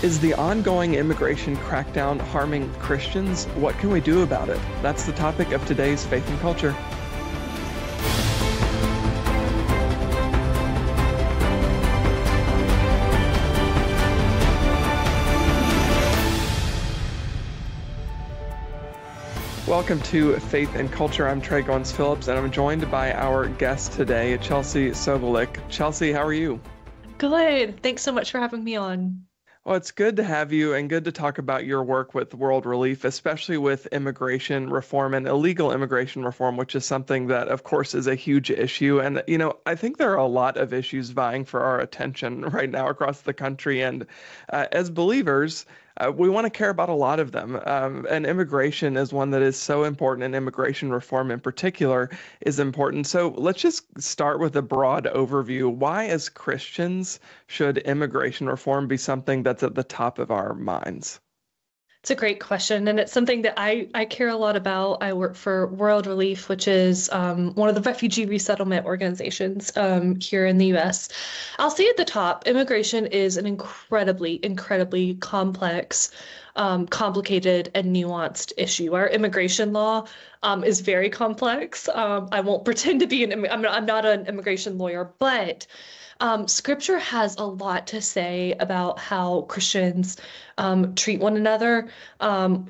Is the ongoing immigration crackdown harming Christians? What can we do about it? That's the topic of today's Faith and Culture. Welcome to Faith and Culture. I'm Tré Goins-Phillips, and I'm joined by our guest today, Chelsea Sobolik. Chelsea, how are you? Good. Thanks so much for having me on. Well, it's good to have you and good to talk about your work with World Relief, especially with immigration reform and illegal immigration reform, which is something that, of course, is a huge issue. And, I think there are a lot of issues vying for our attention right now across the country. And as believers, we want to care about a lot of them. And immigration is one that is so important, and immigration reform in particular is important. So let's just start with a broad overview. Why, as Christians, should immigration reform be something that's at the top of our minds? It's a great question, and it's something that I care a lot about. I work for World Relief, which is one of the refugee resettlement organizations here in the U.S. I'll say at the top, immigration is an incredibly complex, complicated, and nuanced issue. Our immigration law is very complex. I won't pretend to be I'm not an immigration lawyer, but Scripture has a lot to say about how Christians treat one another.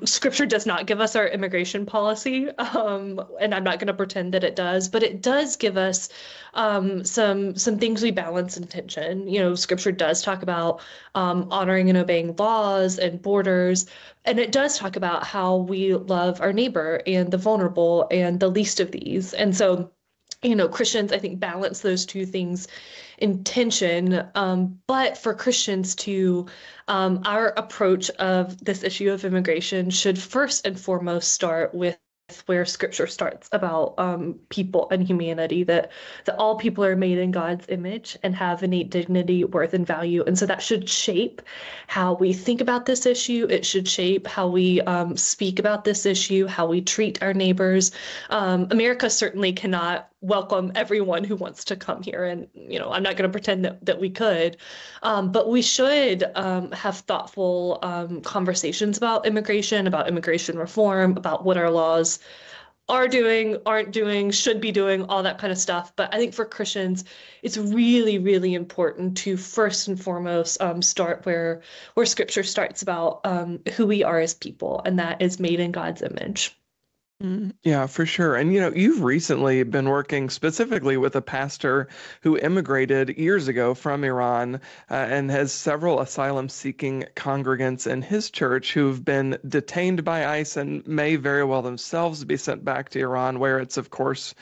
Scripture does not give us our immigration policy, and I'm not going to pretend that it does, but it does give us some things we balance in tension. Scripture does talk about honoring and obeying laws and borders, and it does talk about how we love our neighbor and the vulnerable and the least of these. And so, Christians, I think, balance those two things in tension. But for Christians to, our approach of this issue of immigration should first and foremost start with where Scripture starts about people and humanity, that all people are made in God's image and have innate dignity, worth, and value. And so that should shape how we think about this issue. It should shape how we speak about this issue, how we treat our neighbors. America certainly cannot welcome everyone who wants to come here. And, I'm not going to pretend that we could, but we should have thoughtful conversations about immigration reform, about what our laws are doing, aren't doing, should be doing, all that kind of stuff. But I think for Christians, it's really important to first and foremost start where Scripture starts about who we are as people, and that is made in God's image. Yeah, for sure. And, you've recently been working specifically with a pastor who immigrated years ago from Iran and has several asylum-seeking congregants in his church who've been detained by ICE and may very well themselves be sent back to Iran, where it's, of course,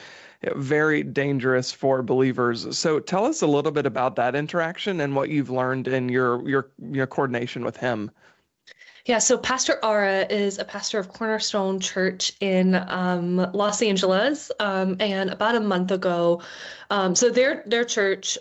very dangerous for believers. So tell us a little bit about that interaction and what you've learned in your coordination with him. Yeah, so Pastor Ara is a pastor of Cornerstone Church in Los Angeles, and about a month ago, so their church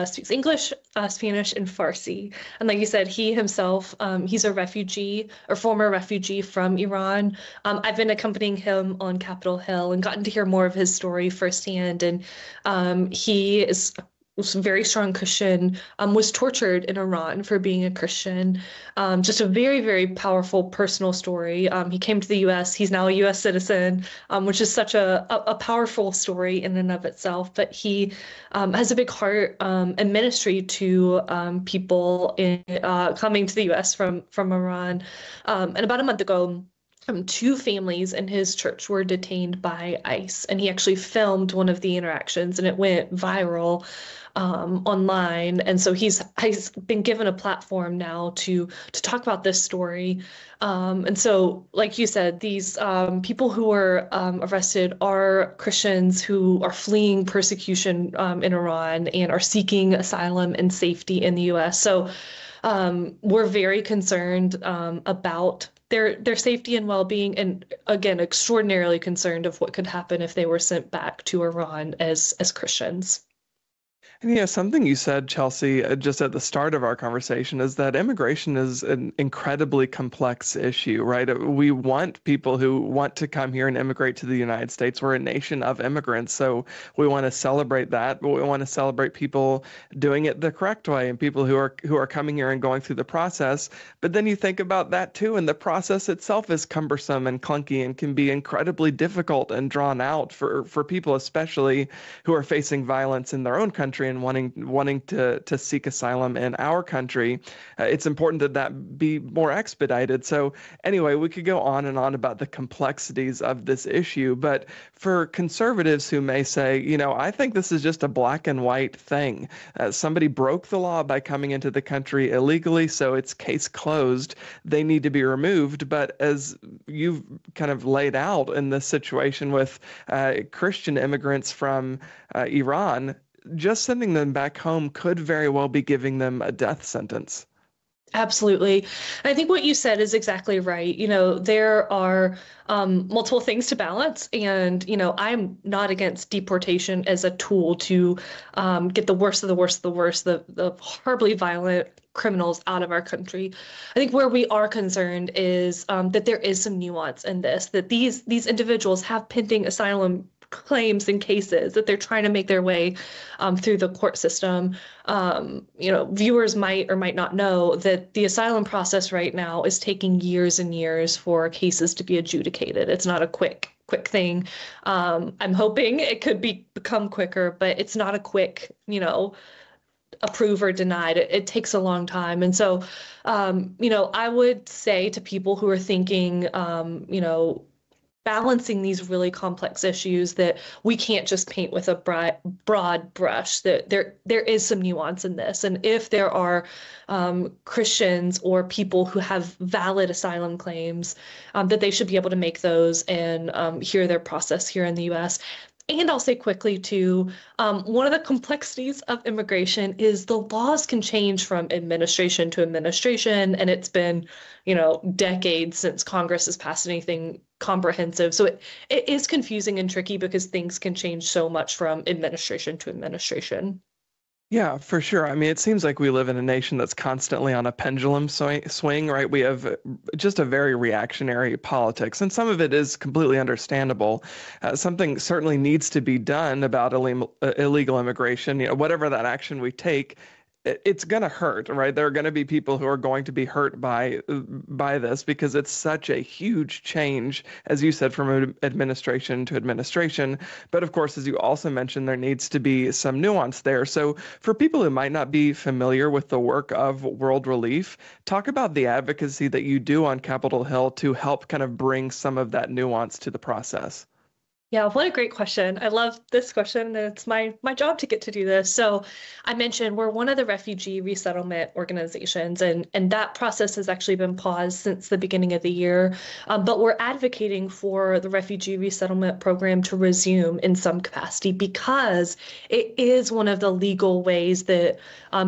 speaks English, Spanish, and Farsi. And like you said, he himself, he's a refugee or former refugee from Iran. I've been accompanying him on Capitol Hill and gotten to hear more of his story firsthand. And he was a very strong Christian, was tortured in Iran for being a Christian. Just a very powerful personal story. He came to the U.S. He's now a U.S. citizen, which is such a powerful story in and of itself. But he has a big heart and ministry to people coming to the U.S. from Iran. And about a month ago, two families in his church were detained by ICE, and he actually filmed one of the interactions, and it went viral online. And so he's been given a platform now to talk about this story. And so, like you said, these people who were arrested are Christians who are fleeing persecution in Iran and are seeking asylum and safety in the U.S. So we're very concerned about their safety and well-being, and again, extraordinarily concerned of what could happen if they were sent back to Iran as Christians. And something you said, Chelsea, just at the start of our conversation is that immigration is an incredibly complex issue, right? We want people who want to come here and immigrate to the United States. We're a nation of immigrants, so we want to celebrate that, but we want to celebrate people doing it the correct way and people who are coming here and going through the process. But then you think about that too, and the process itself is cumbersome and clunky and can be incredibly difficult and drawn out for people, especially who are facing violence in their own country and wanting to seek asylum in our country. It's important that that be more expedited. So anyway, we could go on and on about the complexities of this issue, but for conservatives who may say, I think this is just a black and white thing. Somebody broke the law by coming into the country illegally, so it's case closed. They need to be removed. But as you've kind of laid out in this situation with Christian immigrants from Iran, just sending them back home could very well be giving them a death sentence. Absolutely. I think what you said is exactly right. There are multiple things to balance. And, I'm not against deportation as a tool to get the worst of the worst of the worst, the horribly violent criminals out of our country. I think where we are concerned is that there is some nuance in this, that these individuals have pending asylum claims and cases that they're trying to make their way through the court system. Viewers might or might not know that the asylum process right now is taking years and years for cases to be adjudicated. It's not a quick thing. I'm hoping it could become quicker, but it's not a quick, approve or denied. It takes a long time. And so, I would say to people who are thinking, balancing these really complex issues, that we can't just paint with a broad brush, that there is some nuance in this. And if there are Christians or people who have valid asylum claims, that they should be able to make those and hear their process here in the U.S. And I'll say quickly too, one of the complexities of immigration is the laws can change from administration to administration, and it's been, decades since Congress has passed anything comprehensive. So it is confusing and tricky because things can change so much from administration to administration. Yeah, for sure. I mean, it seems like we live in a nation that's constantly on a pendulum swing, right? We have just a very reactionary politics, and some of it is completely understandable. Something certainly needs to be done about illegal immigration. Whatever that action we take, it's going to hurt, right? There are going to be people who are going to be hurt by this because it's such a huge change, as you said, from administration to administration. But of course, as you also mentioned, there needs to be some nuance there. So for people who might not be familiar with the work of World Relief, talk about the advocacy that you do on Capitol Hill to help kind of bring some of that nuance to the process. Yeah, what a great question. I love this question, and it's my job to get to do this. So I mentioned we're one of the refugee resettlement organizations, and that process has actually been paused since the beginning of the year. But we're advocating for the refugee resettlement program to resume in some capacity because it is one of the legal ways that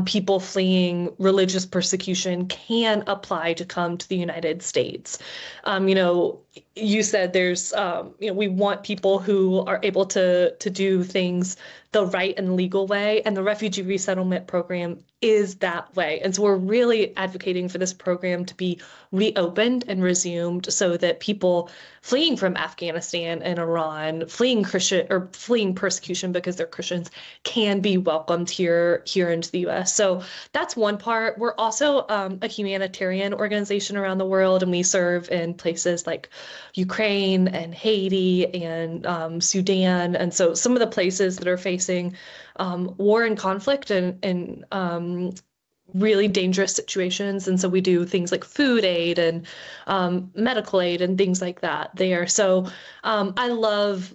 people fleeing religious persecution can apply to come to the United States. You said there's, we want people who are able to do things the right and legal way, and the refugee resettlement program is that way. And so we're really advocating for this program to be reopened and resumed so that people fleeing from Afghanistan and Iran, fleeing persecution because they're Christians, can be welcomed here into the U.S. So that's one part. We're also a humanitarian organization around the world, and we serve in places like Ukraine and Haiti and Sudan. And so some of the places that are facing war and conflict and really dangerous situations. And so we do things like food aid and medical aid and things like that there. So I love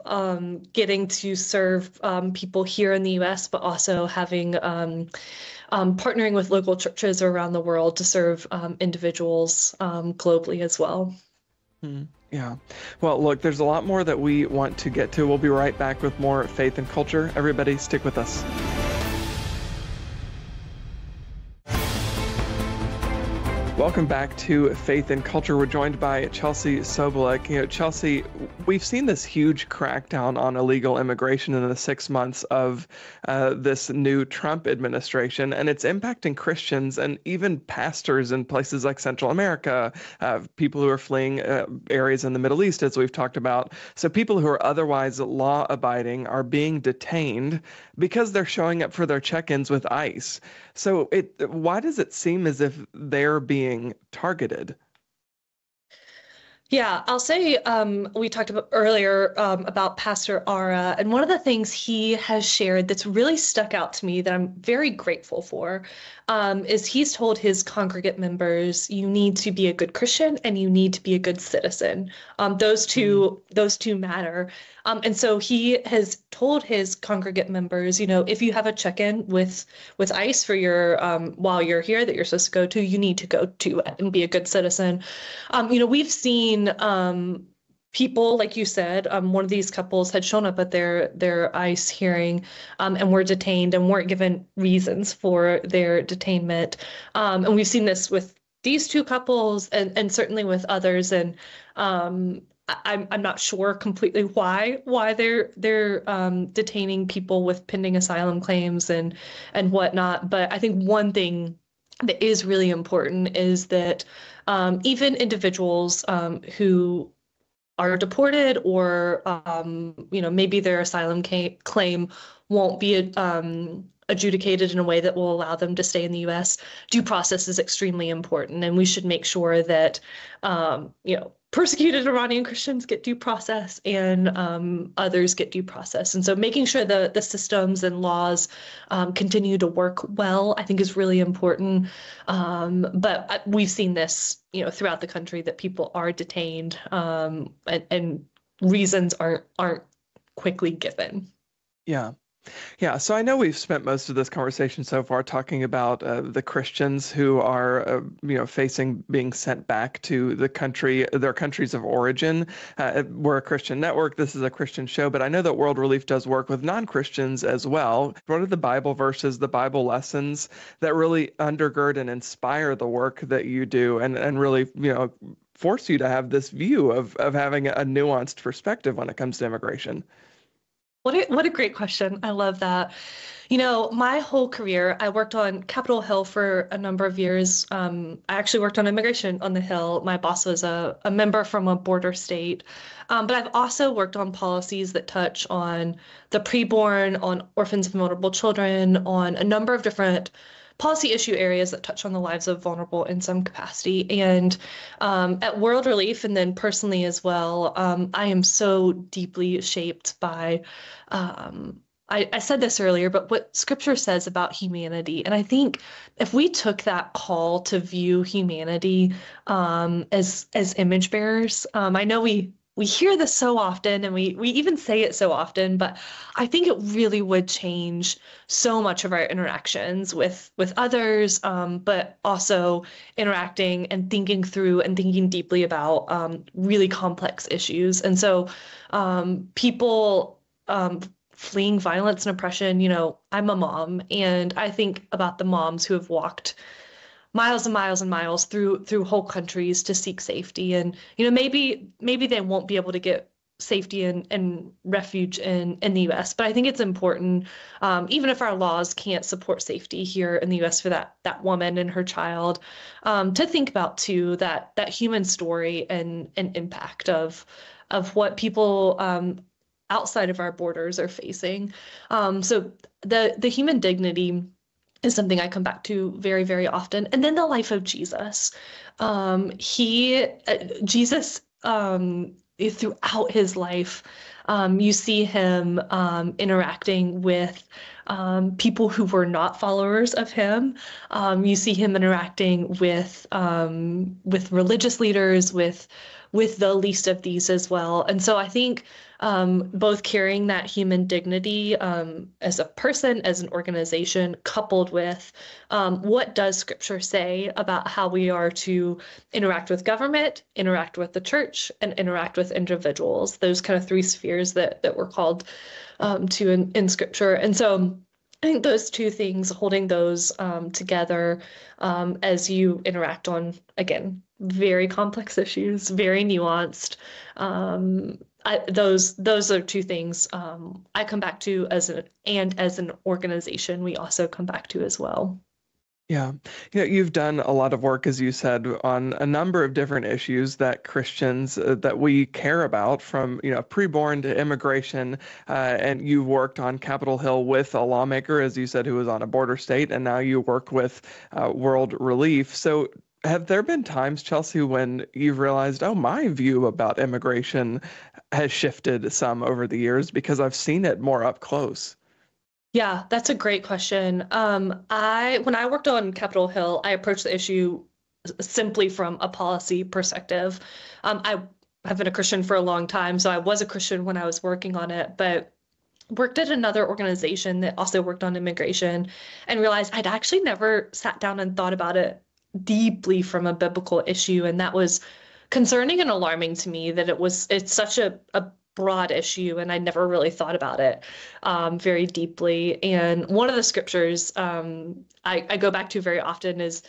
getting to serve people here in the U.S., but also having partnering with local churches around the world to serve individuals globally as well. Yeah. Well, look, there's a lot more that we want to get to. We'll be right back with more faith and culture. Everybody, stick with us. Welcome back to Faith and Culture. We're joined by Chelsea Sobolik. Chelsea, we've seen this huge crackdown on illegal immigration in the 6 months of this new Trump administration, and it's impacting Christians and even pastors in places like Central America, people who are fleeing areas in the Middle East, as we've talked about. So people who are otherwise law-abiding are being detained because they're showing up for their check-ins with ICE. So why does it seem as if they're being targeted? Yeah, I'll say we talked about earlier about Pastor Ara, and one of the things he has shared that's really stuck out to me that I'm very grateful for is he's told his congregate members, you need to be a good Christian and you need to be a good citizen. Those two matter. And so he has told his congregate members, if you have a check-in with ICE for your while you're here that you're supposed to go to, you need to go to it and be a good citizen. We've seen people, like you said, one of these couples had shown up at their ICE hearing and were detained and weren't given reasons for their detainment. And we've seen this with these two couples and certainly with others. And I'm not sure completely why they're detaining people with pending asylum claims and whatnot. But I think one thing that is really important is that even individuals who are deported or maybe their asylum claim won't be adjudicated in a way that will allow them to stay in the U.S. Due process is extremely important, and we should make sure that persecuted Iranian Christians get due process and others get due process. And so making sure the systems and laws continue to work well, I think is really important. But we've seen this, throughout the country that people are detained and reasons aren't quickly given. Yeah. Yeah, so I know we've spent most of this conversation so far talking about the Christians who are, facing being sent back to their countries of origin. We're a Christian network. This is a Christian show, but I know that World Relief does work with non-Christians as well. What are the Bible verses, the Bible lessons that really undergird and inspire the work that you do and really, force you to have this view of having a nuanced perspective when it comes to immigration? What a great question. I love that. My whole career, I worked on Capitol Hill for a number of years. I actually worked on immigration on the Hill. My boss was a member from a border state. But I've also worked on policies that touch on the preborn, on orphans and vulnerable children, on a number of different policy issue areas that touch on the lives of vulnerable in some capacity. And at World Relief, and then personally as well, I am so deeply shaped by, I said this earlier, but what Scripture says about humanity. And I think if we took that call to view humanity as image bearers, I know we hear this so often and we even say it so often, but I think it really would change so much of our interactions with others, but also interacting and thinking through and thinking deeply about really complex issues. And so people fleeing violence and oppression, I'm a mom, and I think about the moms who have walked miles and miles and miles through whole countries to seek safety. And, maybe they won't be able to get safety and refuge in the U.S. But I think it's important, even if our laws can't support safety here in the U.S. for that woman and her child, to think about too that human story and impact of what people outside of our borders are facing. So the human dignity is something I come back to very, very often. And then the life of Jesus. Jesus, throughout his life, you see him interacting with people who were not followers of him. You see him interacting with religious leaders, with the least of these as well. And so I think both carrying that human dignity as a person, as an organization, coupled with what does Scripture say about how we are to interact with government, interact with the church, and interact with individuals, those kind of three spheres that we're called to in Scripture. And so I think those two things, holding those together as you interact on, again, very complex issues, very nuanced. Those are two things I come back to as an organization, we also come back to as well. Yeah. You've done a lot of work, as you said, on a number of different issues that Christians that we care about, from, preborn to immigration. And you've worked on Capitol Hill with a lawmaker, as you said, who was on a border state, and now you work with World Relief. So have there been times, Chelsea, when you've realized, oh, my view about immigration has shifted some over the years because I've seen it more up close? Yeah, that's a great question. When I worked on Capitol Hill, I approached the issue simply from a policy perspective. I have been a Christian for a long time, so I was a Christian when I was working on it, but worked at another organization that also worked on immigration and realized I'd actually never sat down and thought about it deeply from a biblical issue. And that was concerning and alarming to me that it's such a broad issue, and I never really thought about it very deeply. And one of the scriptures I go back to very often is,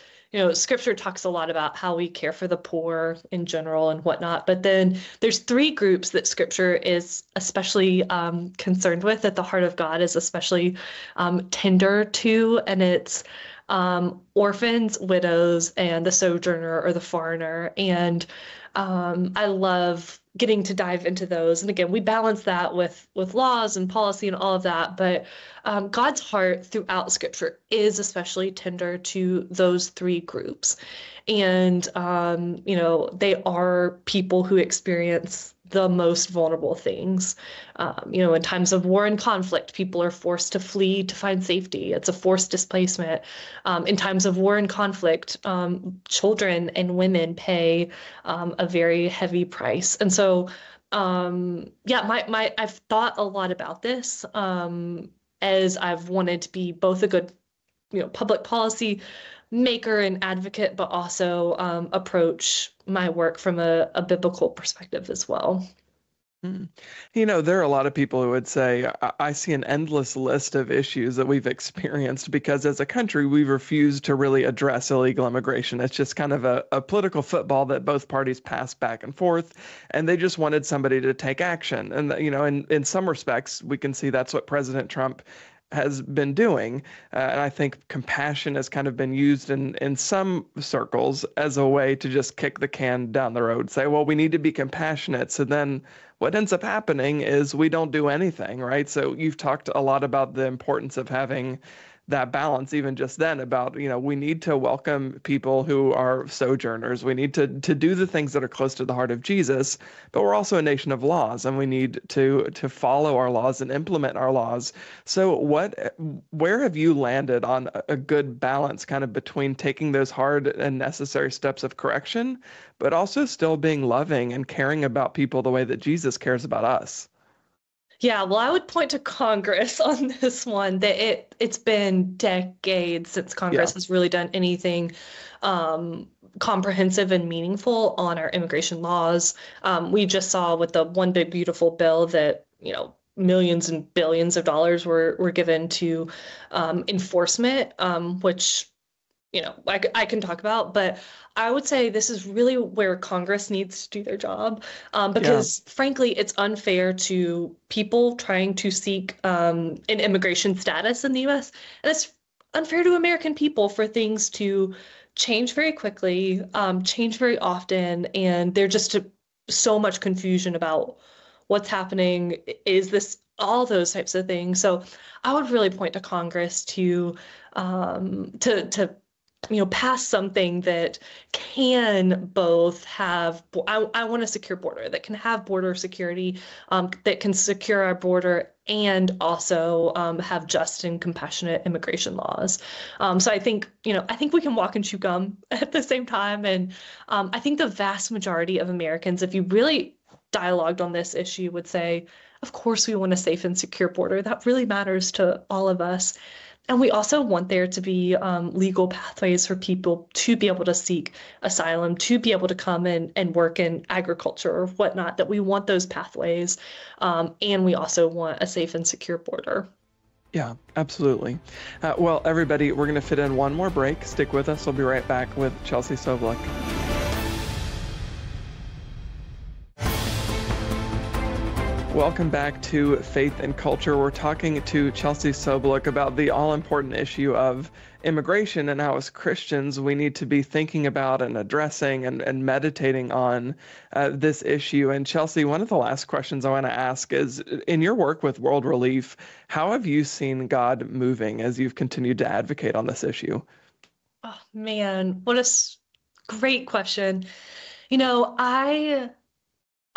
scripture talks a lot about how we care for the poor in general and whatnot. But then there's three groups that scripture is especially concerned with, that the heart of God is especially tender to, and it's orphans, widows, and the sojourner or the foreigner. And I love getting to dive into those. And again, we balance that with laws and policy and all of that. But God's heart throughout Scripture is especially tender to those three groups. And, they are people who experience the most vulnerable things. In times of war and conflict, people are forced to flee to find safety. It's a forced displacement. In times of war and conflict, children and women pay a very heavy price. And so, I've thought a lot about this as I've wanted to be both a good, public policy maker and advocate, but also approach my work from a biblical perspective as well. Mm. There are a lot of people who would say, I see an endless list of issues that we've experienced because as a country, we've refused to really address illegal immigration. It's just kind of a political football that both parties pass back and forth, and they just wanted somebody to take action. And, in some respects, we can see that's what President Trump has been doing. And I think compassion has kind of been used in some circles as a way to just kick the can down the road, say, well, we need to be compassionate. So then what ends up happening is we don't do anything, right? So you've talked a lot about the importance of having that balance, even just then, about, we need to welcome people who are sojourners. We need to do the things that are close to the heart of Jesus, but we're also a nation of laws, and we need to follow our laws and implement our laws. So where have you landed on a good balance kind of between taking those hard and necessary steps of correction, but also still being loving and caring about people the way that Jesus cares about us? Yeah, well, I would point to Congress on this one, that it's been decades since Yeah. Congress has really done anything comprehensive and meaningful on our immigration laws. We just saw with the One Big Beautiful Bill that, millions and billions of dollars were given to enforcement, which I can talk about, but I would say this is really where Congress needs to do their job, Yeah. because frankly, it's unfair to people trying to seek an immigration status in the U.S. And it's unfair to American people for things to change very quickly, change very often, and there's just so much confusion about what's happening. Is this all those types of things? So I would really point to Congress to pass something that can both have, I want a secure border, that can have border security, that can secure our border and also have just and compassionate immigration laws. So I think we can walk and chew gum at the same time. And I think the vast majority of Americans, if you really dialogued on this issue, would say, of course, we want a safe and secure border. That really matters to all of us. And we also want there to be legal pathways for people to be able to seek asylum, to be able to come in and work in agriculture or whatnot, that we want those pathways. And we also want a safe and secure border. Yeah, absolutely. Well, everybody, we're going to fit in one more break. Stick with us. We'll be right back with Chelsea Sobolik. Welcome back to Faith and Culture. We're talking to Chelsea Sobolik about the all-important issue of immigration and how as Christians we need to be thinking about and addressing and meditating on this issue. And Chelsea, one of the last questions I want to ask is, in your work with World Relief, how have you seen God moving as you've continued to advocate on this issue? Oh man, what a great question.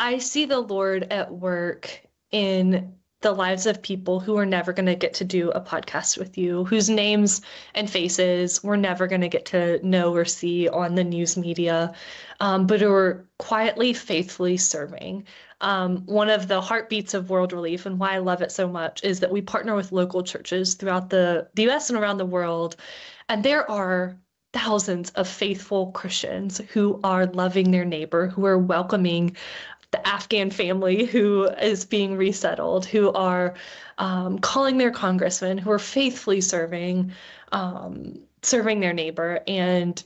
I see the Lord at work in the lives of people who are never going to get to do a podcast with you, whose names and faces we're never going to get to know or see on the news media, but who are quietly, faithfully serving. One of the heartbeats of World Relief and why I love it so much is that we partner with local churches throughout the US and around the world. And there are thousands of faithful Christians who are loving their neighbor, who are welcoming the Afghan family who is being resettled, who are calling their congressman, who are faithfully serving their neighbor. And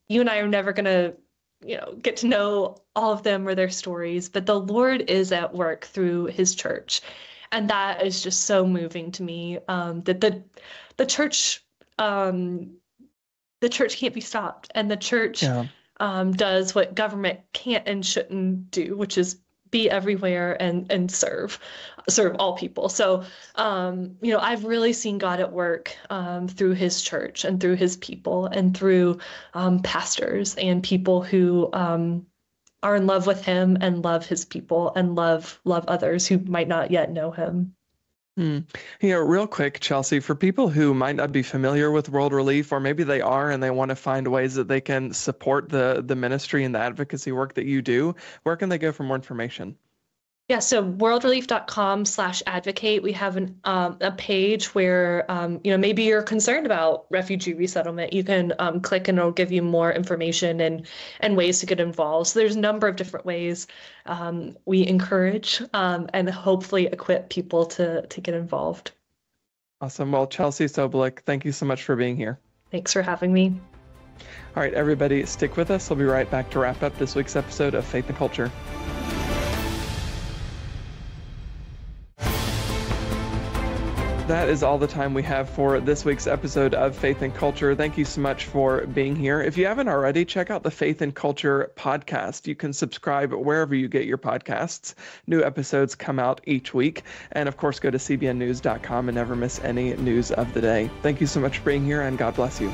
you and I are never going to, get to know all of them or their stories, but the Lord is at work through his church. And that is just so moving to me, that the church can't be stopped, and the church does what government can't and shouldn't do, which is be everywhere and serve all people. So, I've really seen God at work through his church and through his people and through pastors and people who are in love with him and love his people and love others who might not yet know him. Real quick, Chelsea, for people who might not be familiar with World Relief, or maybe they are and they want to find ways that they can support the ministry and the advocacy work that you do, where can they go for more information? Yeah, so worldrelief.com/advocate, we have a page where, maybe you're concerned about refugee resettlement. You can click and it'll give you more information and ways to get involved. So there's a number of different ways we encourage and hopefully equip people to get involved. Awesome. Well, Chelsea Sobolik, thank you so much for being here. Thanks for having me. All right, everybody, stick with us. We'll be right back to wrap up this week's episode of Faith and Culture. That is all the time we have for this week's episode of Faith and Culture. Thank you so much for being here. If you haven't already, check out the Faith and Culture podcast. You can subscribe wherever you get your podcasts. New episodes come out each week. And of course, go to cbnnews.com and never miss any news of the day. Thank you so much for being here, and God bless you.